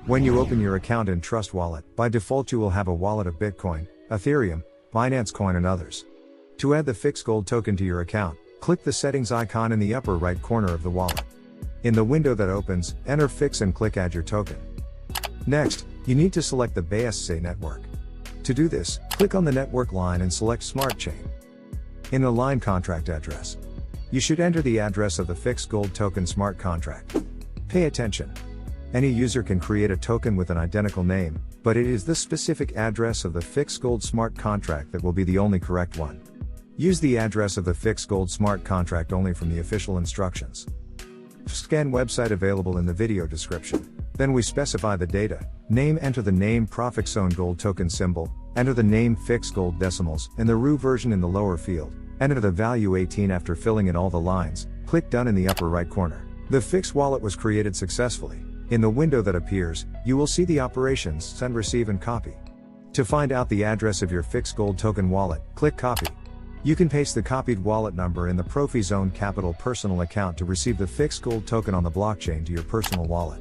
When you open your account in Trustwallet, by default you will have a wallet of Bitcoin, Ethereum, Binance Coin and others. To add the fixed gold token to your account, click the settings icon in the upper right corner of the wallet. In the window that opens, enter Fix and click Add your token. Next, you need to select the BSC network. To do this, click on the network line and select Smart Chain. In the line contract address, you should enter the address of the fixed gold token smart contract. Pay attention. Any user can create a token with an identical name, but it is the specific address of the fixed gold smart contract that will be the only correct one. Use the address of the fixed gold smart contract only from the official instructions. Scan website available in the video description. Then we specify the data, name, enter the name ProfiXone gold token symbol, enter the name fixed gold decimals, and the root version in the lower field, enter the value 18 after filling in all the lines, click done in the upper right corner. The fixed wallet was created successfully. In the window that appears, you will see the operations send, receive and copy. To find out the address of your fixed gold token wallet, click copy. You can paste the copied wallet number in the ProfiXone Capital personal account to receive the fixed gold token on the blockchain to your personal wallet.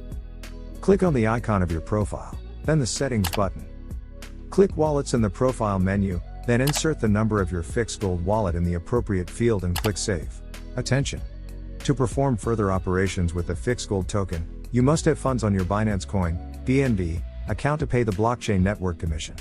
Click on the icon of your profile, then the settings button. Click wallets in the profile menu, then insert the number of your fixed gold wallet in the appropriate field and click save. Attention! To perform further operations with the fixed gold token, you must have funds on your Binance Coin, BNB, account to pay the blockchain network commission.